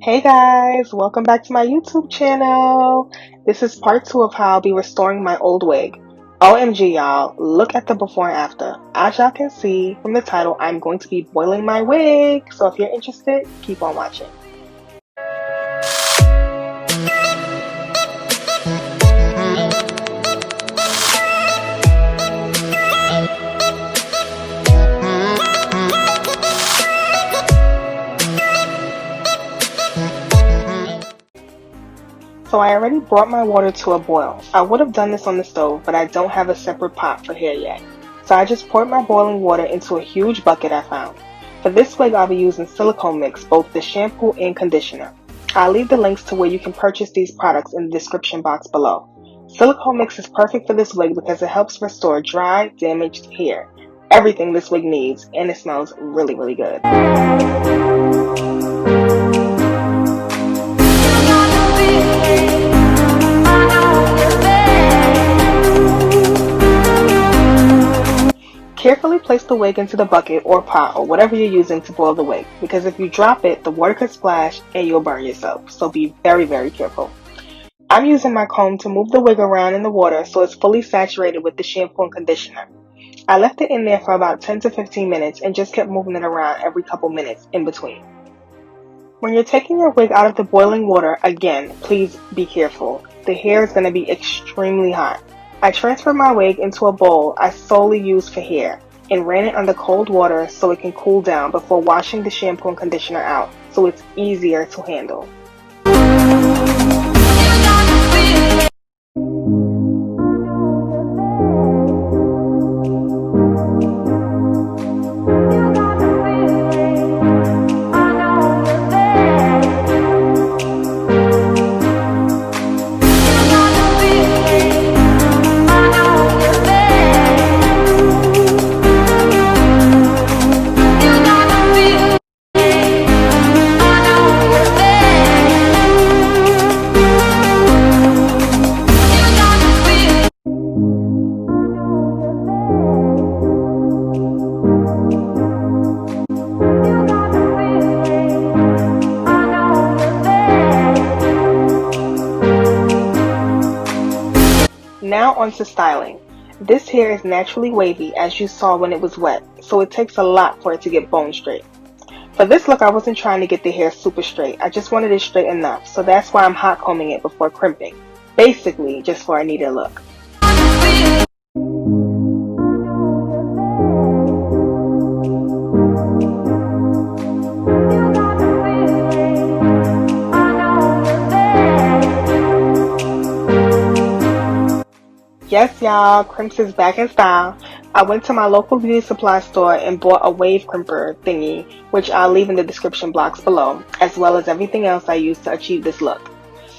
Hey guys, welcome back to my YouTube channel. This is part 2 of how I'll be restoring my old wig. OMG y'all, look at the before and after. As y'all can see from the title, I'm going to be boiling my wig. So if you're interested, keep on watching. So I already brought my water to a boil. I would have done this on the stove, but I don't have a separate pot for hair yet. So I just poured my boiling water into a huge bucket I found. For this wig I'll be using silicone mix, both the shampoo and conditioner. I'll leave the links to where you can purchase these products in the description box below. Silicone mix is perfect for this wig because it helps restore dry, damaged hair. Everything this wig needs, and it smells really, really good. Carefully place the wig into the bucket or pot or whatever you're using to boil the wig, because if you drop it, the water could splash and you'll burn yourself, so be very, very careful. I'm using my comb to move the wig around in the water so it's fully saturated with the shampoo and conditioner. I left it in there for about 10 to 15 minutes and just kept moving it around every couple minutes in between. When you're taking your wig out of the boiling water, again, please be careful. The hair is going to be extremely hot. I transferred my wig into a bowl I solely use for hair and ran it under cold water so it can cool down before washing the shampoo and conditioner out so it's easier to handle. Now on to styling. This hair is naturally wavy as you saw when it was wet, so it takes a lot for it to get bone straight. For this look I wasn't trying to get the hair super straight, I just wanted it straight enough, so that's why I'm hot combing it before crimping. Basically, just for a neater look. Yes y'all, Crimps is back in style. I went to my local beauty supply store and bought a wave crimper thingy, which I'll leave in the description box below, as well as everything else I use to achieve this look.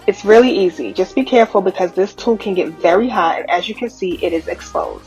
It's really easy, just be careful because this tool can get very hot and as you can see it is exposed.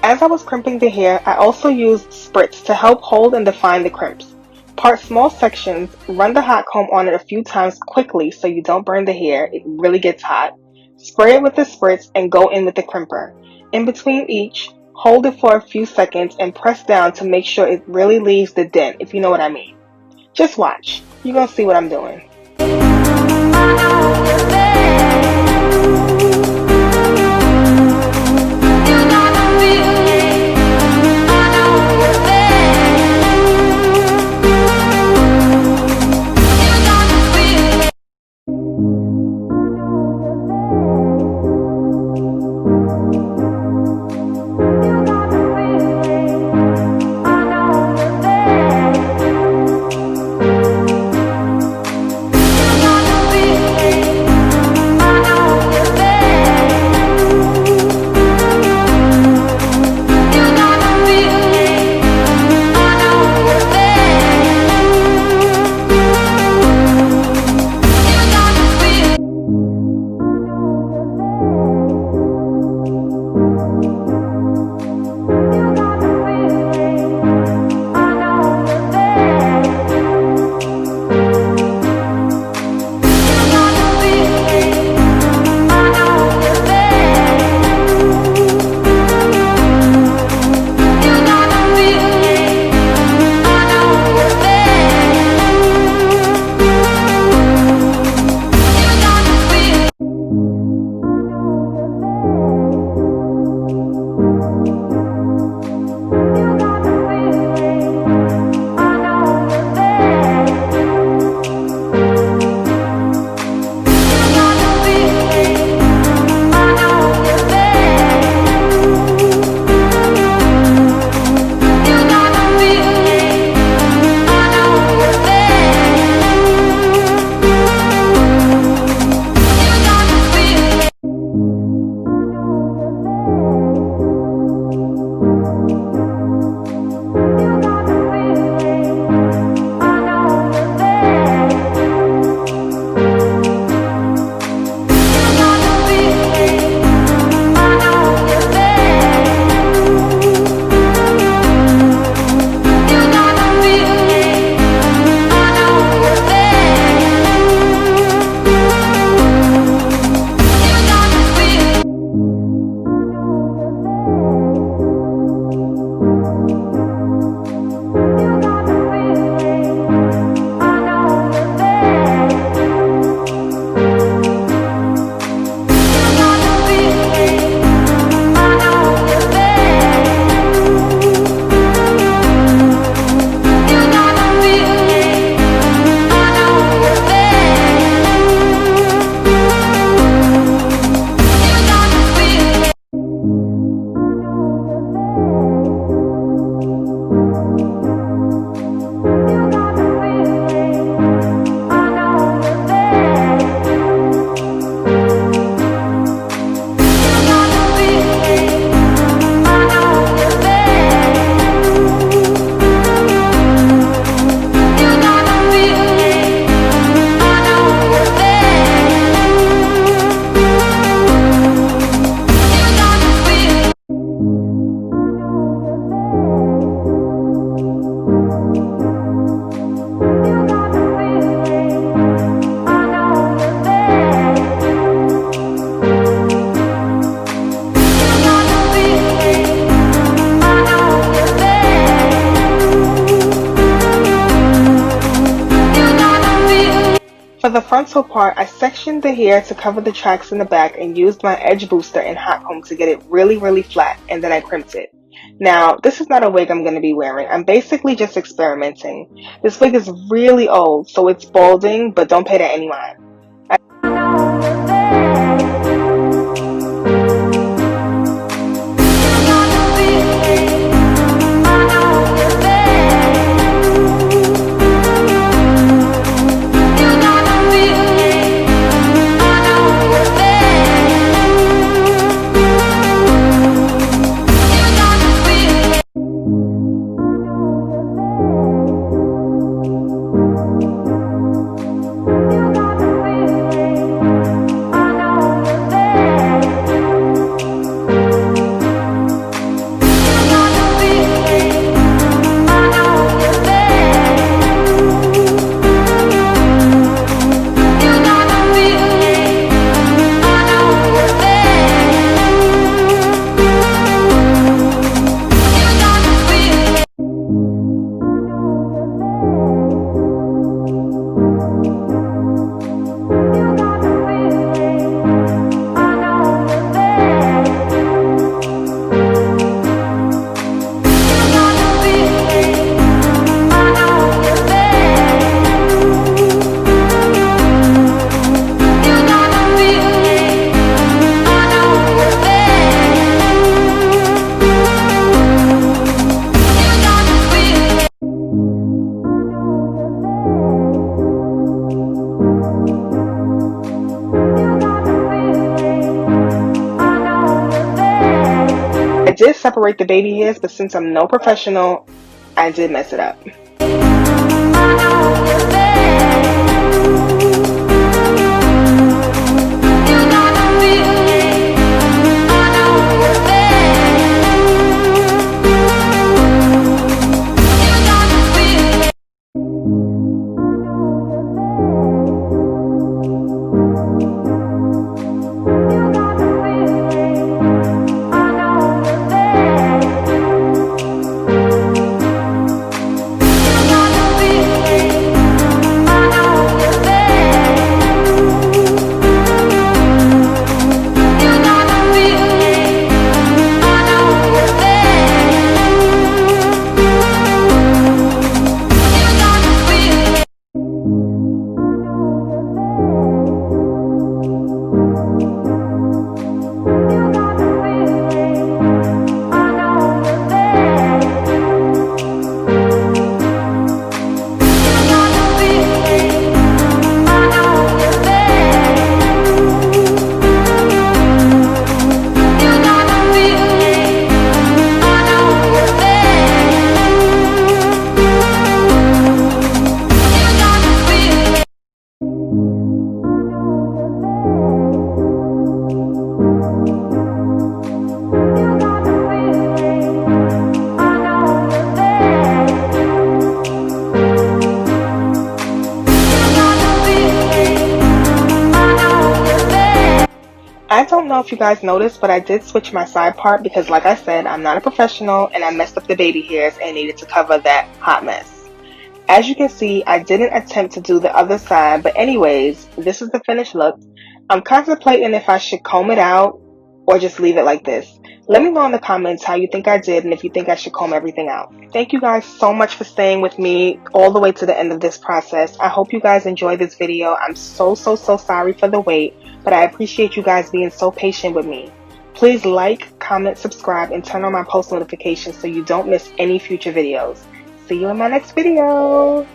As I was crimping the hair, I also used SPRITZ to help hold and define the crimps. Part small sections, run the hot comb on it a few times quickly so you don't burn the hair, it really gets hot. Spray it with the SPRITZ and go in with the crimper. In between each, hold it for a few seconds and press down to make sure it really leaves the dent, if you know what I mean. Just watch, you're gonna see what I'm doing. the frontal part, I sectioned the hair to cover the tracks in the back and used my edge booster and hot comb to get it really flat, and then I crimped it. Now, this is not a wig I'm going to be wearing. I'm basically just experimenting. This wig is really old, so it's balding, but don't pay that any mind. I did separate the baby hairs, but since I'm no professional, I did mess it up. I don't know if you guys noticed, but I did switch my side part because, like I said, I'm not a professional and I messed up the baby hairs and needed to cover that hot mess. As you can see, I didn't attempt to do the other side, but anyways, this is the finished look. I'm contemplating if I should comb it out or just leave it like this. Let me know in the comments how you think I did and if you think I should comb everything out. Thank you guys so much for staying with me all the way to the end of this process. I hope you guys enjoyed this video. I'm so sorry for the wait, but I appreciate you guys being so patient with me. Please like, comment, subscribe, and turn on my post notifications so you don't miss any future videos. See you in my next video.